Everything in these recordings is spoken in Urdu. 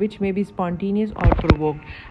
which may be spontaneous or provoked.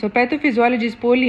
So pathophysiology is poorly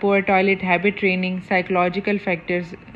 poor toilet habit training, psychological factors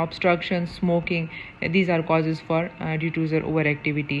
obstruction, smoking, these are causes for diffuser overactivity.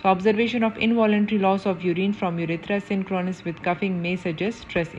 So observation of involuntary loss of urine from urethra synchronous with coughing may suggest stress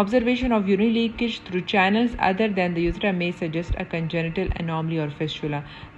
Observation of urine leakage through channels other than the urethra may suggest a congenital anomaly or fistula.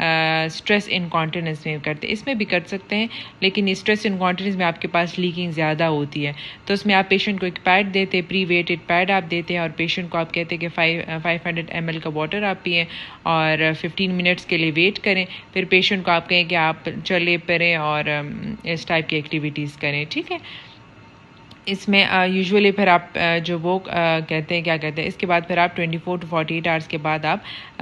Stress incontinence میں کرتے ہیں، اس میں بھی کر سکتے ہیں، لیکن اسٹریس انکانٹیننس میں آپ کے پاس لیکنگ زیادہ ہوتی ہے، تو اس میں آپ پیشنٹ کو ایک پیڈ دیتے، پری ویٹڈ پیڈ آپ دیتے ہیں، اور پیشنٹ کو آپ کہتے ہیں کہ 500 ml کا واٹر آپ پئیں اور 15 منٹس کے لیے ویٹ کریں، پھر پیشنٹ کو آپ کہیں کہ آپ چلے پھریں اور اس ٹائپ کی ایکٹیویٹیز کریں، ٹھیک ہے۔ اس میں یوزولی پھر آپ جو وہ کہتے ہیں، کیا کہتے ہیں، اس کے بعد پھر آپ 24 to 48 آورس کے بعد آپ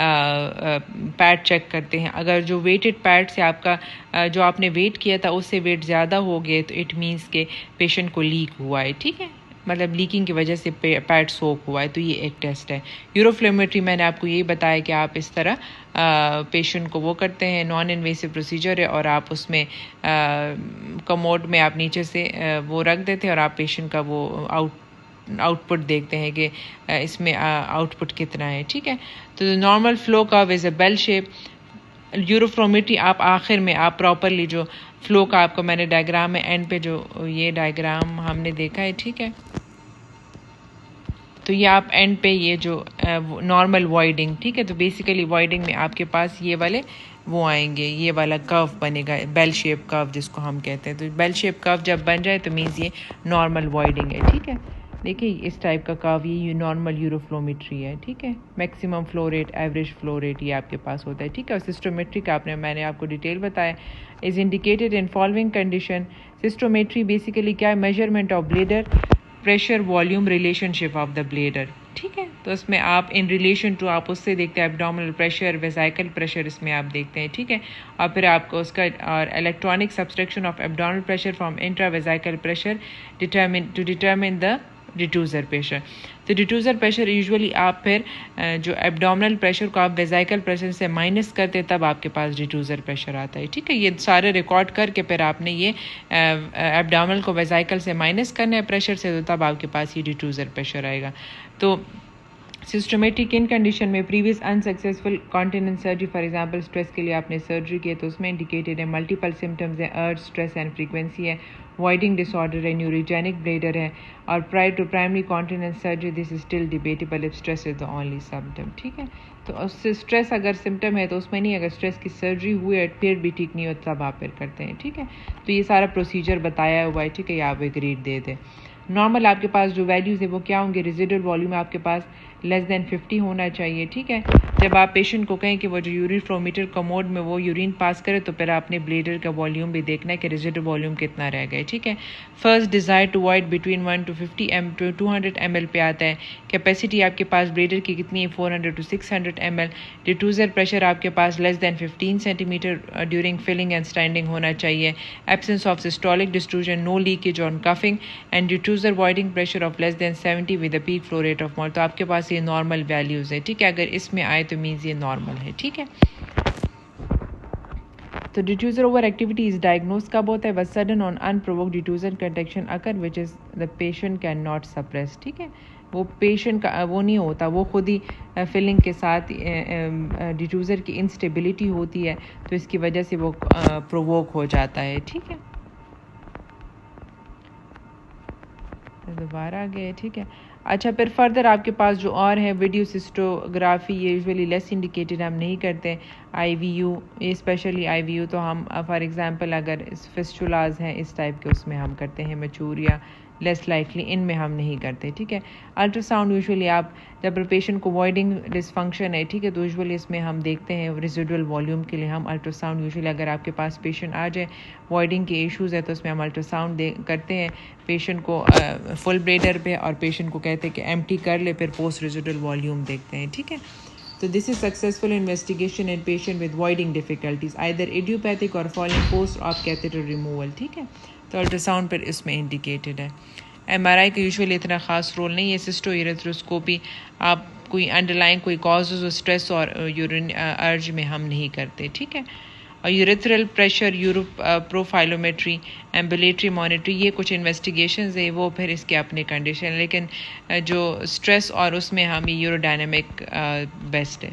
پیڈ چیک کرتے ہیں، اگر جو ویٹڈ پیڈ سے آپ کا جو آپ نے ویٹ کیا تھا اس سے ویٹ زیادہ ہو گئے تو اٹ مینس کہ پیشنٹ کو لیک ہوا ہے، ٹھیک ہے، مطلب لیکنگ کی وجہ سے پیڈ سوک ہوا ہے، تو یہ ایک ٹیسٹ ہے۔ یوروفلیمیٹری میں نے آپ کو یہی بتایا کہ آپ اس طرح پیشنٹ کو وہ کرتے ہیں، نان انویسو پروسیجر ہے، اور آپ اس میں کموڈ میں آپ نیچے سے وہ رکھ دیتے ہیں اور آپ پیشنٹ کا وہ آؤٹ پٹ دیکھتے ہیں کہ اس میں آؤٹ پٹ کتنا ہے، ٹھیک ہے۔ تو نارمل فلو کرو از اے بیل شیپ۔ یوروفلومیٹری آپ آخر میں آپ پراپرلی جو فلو کا آپ کو میں نے ڈائیگرام میں اینڈ پہ جو یہ ڈائیگرام ہم نے دیکھا ہے، ٹھیک ہے، تو یہ آپ اینڈ پہ یہ جو نارمل وائڈنگ، ٹھیک ہے، تو بیسیکلی وائڈنگ میں آپ کے پاس یہ والے وہ آئیں گے، یہ والا کرو بنے گا، بیل شیپ کرو جس کو ہم کہتے ہیں، تو بیل شیپ کرو جب بن جائے تو مینز یہ نارمل وائڈنگ ہے، ٹھیک ہے۔ دیکھیے اس ٹائپ کا کرو یہ نارمل یوروفلومیٹری ہے، ٹھیک ہے، maximum flu rate, average flu rate یہ آپ کے پاس ہوتا ہے، ٹھیک ہے۔ اور سسٹومیٹرک میں نے آپ کو ڈیٹیل بتایا، is indicated in following condition. Cystometry basically کیا ہے، measurement of bladder pressure volume relationship of the bladder, ٹھیک ہے، تو اس میں آپ ان ریلیشن ٹو آپ اس سے دیکھتے ہیں ایبڈومینل پریشر، ویزائکل پریشر، اس میں آپ دیکھتے ہیں، ٹھیک ہے، اور پھر آپ کو اس کا اور electronic subtraction of abdominal pressure from intra vesical pressure determine the detrusor pressure. تو ڈیٹوزر پریشر یوزولی آپ پھر جو ایبڈومینل پریشر کو آپ ویزائکل پریشر سے مائنس کرتے تب آپ کے پاس ڈیٹوزر پریشر آتا ہے، ٹھیک ہے، یہ سارے ریکارڈ کر کے پھر آپ نے یہ ایبڈومینل کو ویزائکل سے مائنس کرنا ہے پریشر سے، تو تب آپ کے پاس یہ ڈیٹوزر پریشر آئے گا۔ تو سسٹمیٹک ان کنڈیشن میں previous unsuccessful continence surgery, for example stress کے لیے آپ نے سرجری کی ہے تو اس میں انڈیکیٹڈ ہے ملٹیپل سمٹمز ہیں، ارج، اسٹریس اینڈ فریکوینسی ہے، وائڈنگ ڈس آرڈر ہے، نیوریجینک بلیڈر ہے، اور prior to primary continence surgery this is still debatable if stress is the only symptom, ٹھیک ہے، تو اس سے اسٹریس اگر سمٹم ہے تو اس میں نہیں، اگر اسٹریس کی سرجری ہوئی ہے پھر بھی ٹھیک نہیں ہوتا تب آپ پھر کرتے ہیں، ٹھیک ہے، تو یہ سارا پروسیجر بتایا ہوا ہے، ٹھیک ہے، یہ آپ ایک ریڈ دے دیں۔ نارمل آپ کے پاس جو ویلیوز ہے وہ کیا ہوں گے، ریزیڈول والیوم آپ کے پاس لیس دین 50 ہونا چاہیے، ٹھیک ہے، جب آپ پیشنٹ کو کہیں کہ وہ جو یورین فلومیٹر کموڈ میں وہ یورین پاس کرے تو پھر آپ نے بلیڈر کا والیوم بھی دیکھنا ہے کہ ریزیڈول والیوم کتنا رہ گئے، ٹھیک ہے۔ First desire to wide between 1 to 50 200 ml پہ آتا ہے، کیپیسٹی آپ کے پاس بلیڈر کی کتنی ہے 400 to 600 ml، ڈیٹوزر پریشر آپ کے پاس less than 15 centimetre during filling and standing ہونا چاہیے، absence of systolic distortion, no leakage on coughing, and detrusor voiding pressure of less than 70 with a peak flow rate of more, تو آپ کے پاس یہ نارمل ویلیوز ہے، ٹھیک ہے، اگر اس میں آئے تو مینز یہ نارمل ہے، ٹھیک ہے۔ تو detrusor overactivity is diagnose کب ہوتا ہے، بس sudden on unprovoked detrusor contraction occur which is the patient can not suppress, ٹھیک ہے، وہ پیشنٹ کا وہ نہیں ہوتا، وہ خود ہی فلنگ کے ساتھ ڈیٹوزر کی انسٹیبلٹی ہوتی ہے تو اس کی وجہ سے وہ پرووک ہو جاتا ہے، ٹھیک ہے، دوبارہ گئے، ٹھیک ہے۔ اچھا پھر فردر آپ کے پاس جو اور ہے ویڈیو سسٹوگرافی، یہ یوزولی لیس انڈیکیٹڈ ہم نہیں کرتے، آئی وی یو، یہ اسپیشلی آئی وی یو تو ہم فار ایگزامپل اگر فسچولاز ہیں اس ٹائپ کے اس میں ہم کرتے ہیں، میچور یا لیس لائکلی ان میں ہم نہیں کرتے، ٹھیک ہے۔ الٹرا ساؤنڈ یوزولی آپ جب پیشنٹ کو وائڈنگ ڈسفنکشن ہے، ٹھیک ہے، تو یوزولی اس میں ہم دیکھتے ہیں ریزیڈول والیوم کے لیے ہم الٹرا ساؤنڈ یوزولی اگر آپ کے پاس پیشنٹ آ جائے وائڈنگ کے ایشوز ہے تو اس میں ہم الٹرا ساؤنڈ کرتے ہیں پیشنٹ کو فل بلیڈر پہ، اور پیشنٹ کو کہتے ہیں کہ ایم ٹی کر لے، پھر پوسٹ ریزیڈول والیوم دیکھتے ہیں، ٹھیک ہے۔ تو this is successful investigation in patient with voiding difficulties either idiopathic or following post of catheter removal, ٹھیک ہے، تو الٹرا ساؤنڈ پھر اس میں انڈیکیٹڈ ہے۔ ایم آر آئی کا یوزولی اتنا خاص رول نہیں ہے، سسٹو ایریتھروسکوپی آپ کوئی انڈر لائن کوئی کازز اسٹریس اور یورین ارج میں ہم نہیں کرتے، ٹھیک ہے۔ اور یوریتھرل پریشر، پروفائلومیٹری، ایمبولیٹری مانیٹری، یہ کچھ انویسٹیگیشنز ہیں، وہ پھر اس کے اپنے کنڈیشن، لیکن جو اسٹریس اور اس میں ہم یورو ڈائنامک بیسٹ ہے۔